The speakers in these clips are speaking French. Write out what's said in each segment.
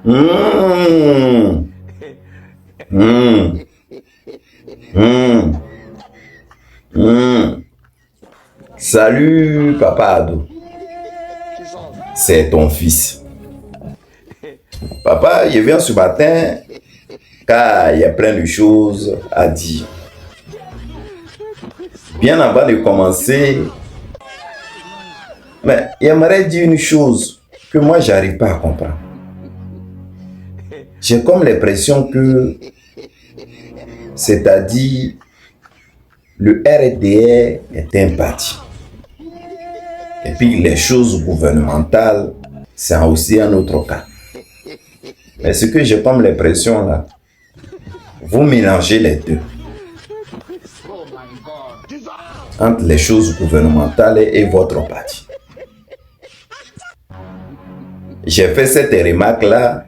Mmh. Mmh. Mmh. Mmh. Salut, Papa Ado. C'est ton fils. Papa, je viens ce matin car il y a plein de choses à dire. Bien avant de commencer, mais j'aimerais dire une chose que moi, j'arrive pas à comprendre. J'ai comme l'impression que, c'est-à-dire, le RDR est un parti. Et puis les choses gouvernementales, c'est aussi un autre cas. Mais ce que j'ai comme l'impression là, vous mélangez les deux. Entre les choses gouvernementales et votre parti. J'ai fait cette remarque-là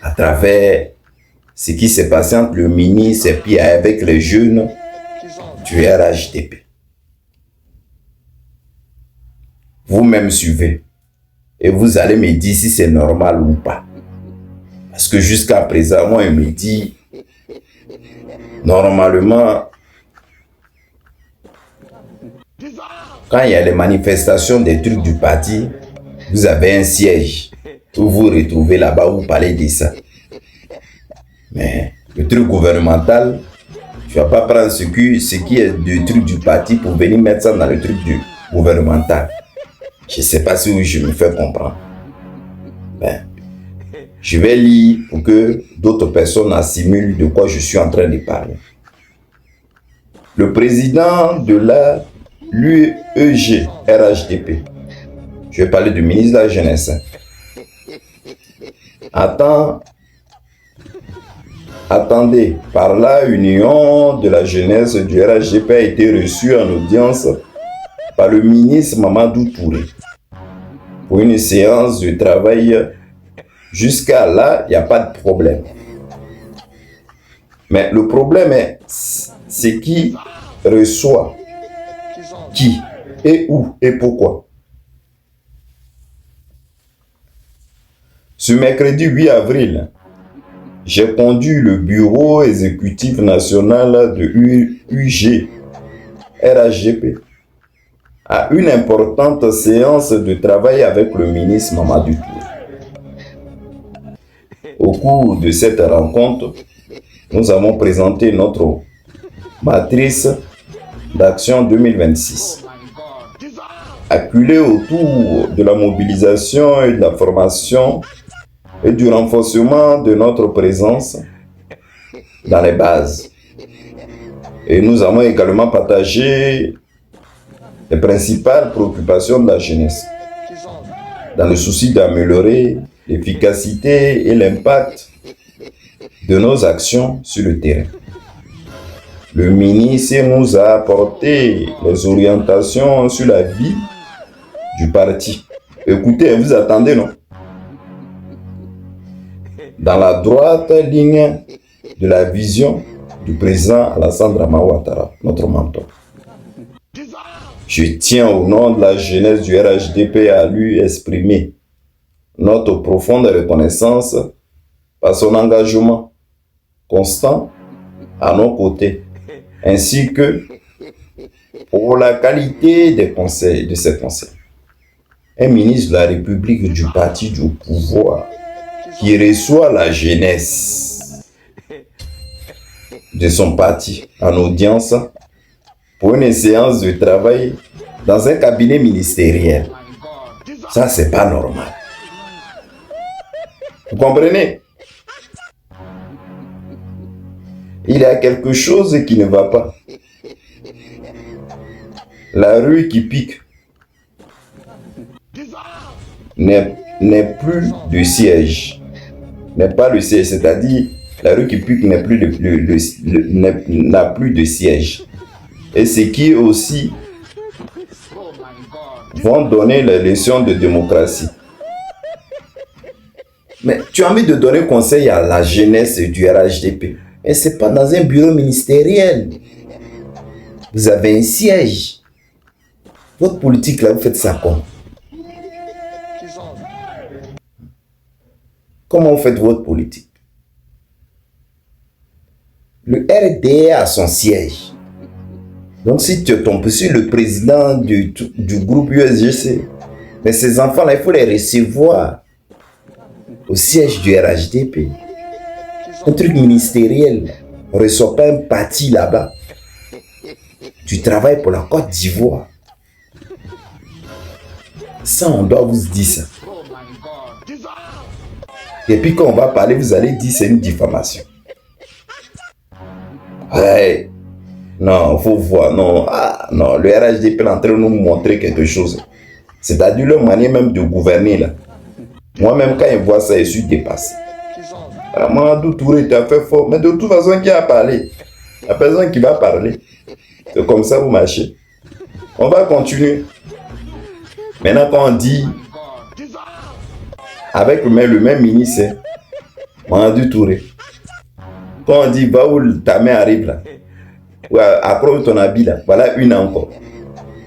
à travers ce qui s'est passé entre le ministre et puis avec les jeunes du RHDP. Vous-même suivez et vous allez me dire si c'est normal ou pas. Parce que jusqu'à présent, moi, il me dit, normalement, quand il y a les manifestations des trucs du parti, vous avez un siège. Vous vous retrouvez là-bas, vous parlez de ça. Mais le truc gouvernemental, tu ne vas pas prendre ce qui est du truc du parti pour venir mettre ça dans le truc du gouvernemental. Je ne sais pas si je me fais comprendre. Ben, je vais lire pour que d'autres personnes assimilent de quoi je suis en train de parler. Le président de l'UEG RHDP, je vais parler du ministre de la Jeunesse, attendez, par là, Union de la Jeunesse du RHDP a été reçue en audience par le ministre Mamadou Touré pour une séance de travail. Jusqu'à là, il n'y a pas de problème. Mais le problème est, c'est qui reçoit qui et où et pourquoi. Ce mercredi 8 avril, j'ai conduit le bureau exécutif national de UG RHDP à une importante séance de travail avec le ministre Mamadou Touré. Au cours de cette rencontre, nous avons présenté notre matrice d'action 2026, acculée autour de la mobilisation et de la formation et du renforcement de notre présence dans les bases. Et nous avons également partagé les principales préoccupations de la jeunesse, dans le souci d'améliorer l'efficacité et l'impact de nos actions sur le terrain. Le ministre nous a apporté les orientations sur la vie du parti. Écoutez, vous attendez, non? Dans la droite ligne de la vision du président Alassane Dramane Ouattara, notre mentor. Je tiens au nom de la jeunesse du RHDP à lui exprimer notre profonde reconnaissance par son engagement constant à nos côtés, ainsi que pour la qualité des conseils, de ses conseils. Un ministre de la République du parti du pouvoir qui reçoit la jeunesse de son parti en audience pour une séance de travail dans un cabinet ministériel. Ça, c'est pas normal. Vous comprenez? Il y a quelque chose qui ne va pas. La rue qui pique n'est plus de siège. N'est pas le siège, c'est-à-dire la rue qui pique n'a plus de siège. Et ce qui aussi vont donner les leçons de démocratie. Mais tu as envie de donner conseil à la jeunesse du RHDP. Mais ce n'est pas dans un bureau ministériel. Vous avez un siège. Votre politique là, vous faites ça comment? Comment vous faites votre politique? Le RDA a son siège. Donc si tu tombes sur le président du groupe USGC, mais ces enfants-là, il faut les recevoir au siège du RHDP. Un truc ministériel. On ne reçoit pas un parti là-bas. Tu travailles pour la Côte d'Ivoire. Ça, on doit vous dire ça. Et puis quand on va parler, vous allez dire c'est une diffamation. Ouais. Non, il faut voir. Non, non, le RHDP est en train de nous montrer quelque chose. C'est-à-dire leur manière même de gouverner là. Moi-même, quand je vois ça, je suis dépassé. Mamadou Touré t'a fait fort. Mais de toute façon, qui a parlé? La personne qui va parler. C'est comme ça vous marchez. On va continuer. Maintenant, quand on dit avec le même ministre, Mamadou Touré, quand on dit va où ta main arrive là, accroche ton habit là, voilà une encore.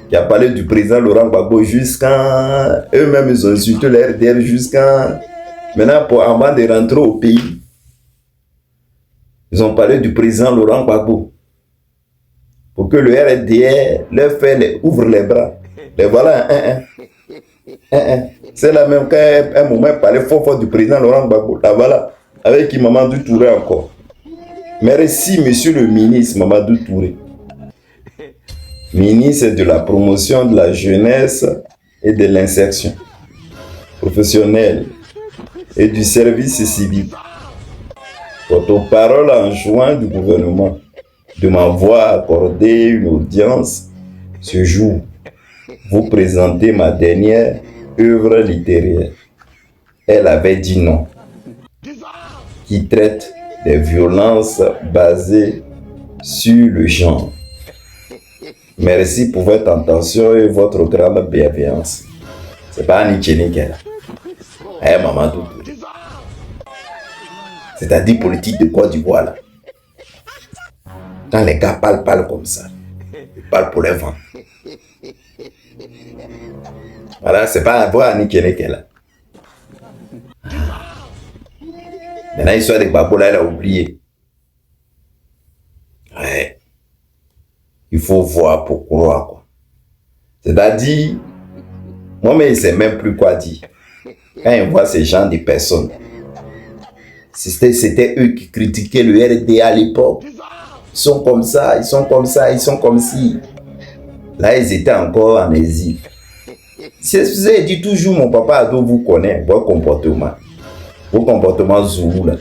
Qui a parlé du président Laurent Gbagbo jusqu'à eux-mêmes ils ont insulté le RDR jusqu'à maintenant avant de rentrer au pays. Ils ont parlé du président Laurent Gbagbo pour que le RDR leur ouvre les bras. Les voilà C'est la même qu'à un moment parlait fort du président Laurent Gbagbo. Là voilà, avec qui Mamadou Touré encore. Merci monsieur le ministre Mamadou Touré. Ministre de la promotion de la jeunesse et de l'insertion professionnelle et du service civique. Votre parole en juin du gouvernement de m'avoir accordé une audience ce jour. Vous présentez ma dernière œuvre littéraire. Elle avait dit non, qui traite des violences basées sur le genre. Merci pour votre attention et votre grande bienveillance. C'est pas Annie Tchéné qui est là. Eh, Mamadou Touré. C'est-à-dire politique de Côte d'Ivoire là. Quand les gars parlent comme ça, ils parlent pour les vents. Voilà, c'est pas Annie Tchéné qui est là. Maintenant, l'histoire de Gbagbo là, elle a oublié. Ouais. Il faut voir pour croire, quoi. C'est-à-dire, moi-même, je ne sais même plus quoi dire. Quand je vois ces gens de personnes, c'était eux qui critiquaient le RDA à l'époque. Ils sont comme ça, ils sont comme ça, ils sont comme ci. Là, ils étaient encore en exil. Vous avez dit toujours, mon papa Ado vous connaît, vos comportements zoulou là.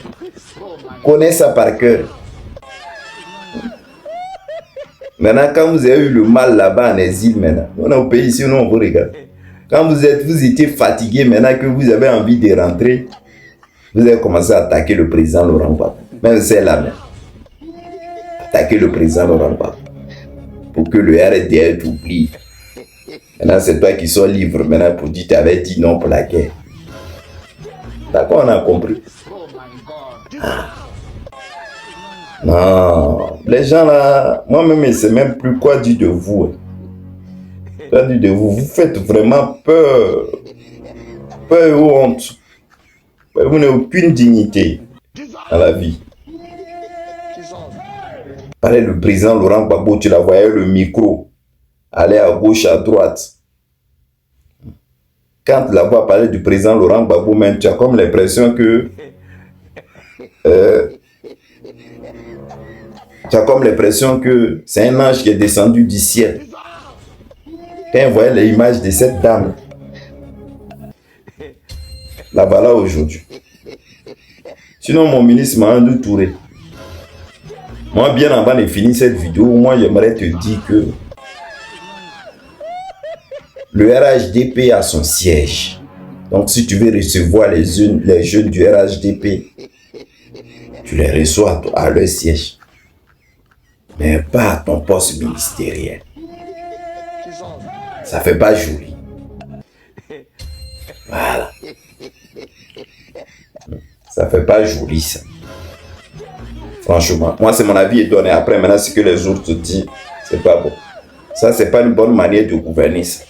Connaît ça par cœur. Maintenant, quand vous avez eu le mal là-bas en exil, maintenant, on est au pays ici, on vous regarde. Quand vous étiez fatigué, maintenant que vous avez envie de rentrer, vous avez commencé à attaquer le président Laurent Gbagbo. Même c'est la même. Attaquer le président Laurent Gbagbo. Pour que le RDR t'oublie. Maintenant, c'est toi qui sois libre maintenant pour dire que tu avais dit non pour la guerre. D'accord, on a compris. Non, les gens là, moi-même, je ne sais même plus quoi dire de vous. Quoi dire de vous? Vous faites vraiment peur. Peur ou honte. Vous n'avez aucune dignité dans la vie. Parlez le président Laurent Gbagbo, tu la voyais le micro. Aller à gauche, à droite. Quand la voix parlait du président Laurent Gbagbo, même, tu as comme l'impression que c'est un ange qui est descendu du ciel. Quand on voyait l'image de cette dame, la voilà aujourd'hui. Sinon, mon ministre Mamadou Touré, moi, bien avant de finir cette vidéo, moi, j'aimerais te dire que le RHDP a son siège. Donc, si tu veux recevoir les jeunes du RHDP, tu les reçois à leur siège. Mais pas à ton poste ministériel. Ça fait pas joli. Voilà. Ça fait pas joli, ça. Franchement, moi, c'est mon avis est donné. Après, maintenant, ce que les autres te disent, c'est pas bon. Ça, c'est pas une bonne manière de gouverner, ça.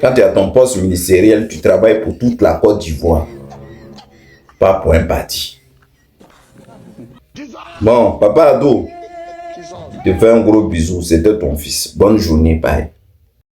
Quand tu es à ton poste ministériel, tu travailles pour toute la Côte d'Ivoire. Pas pour un parti. Bon, papa Ado, je te fais un gros bisou. C'était ton fils. Bonne journée, bye.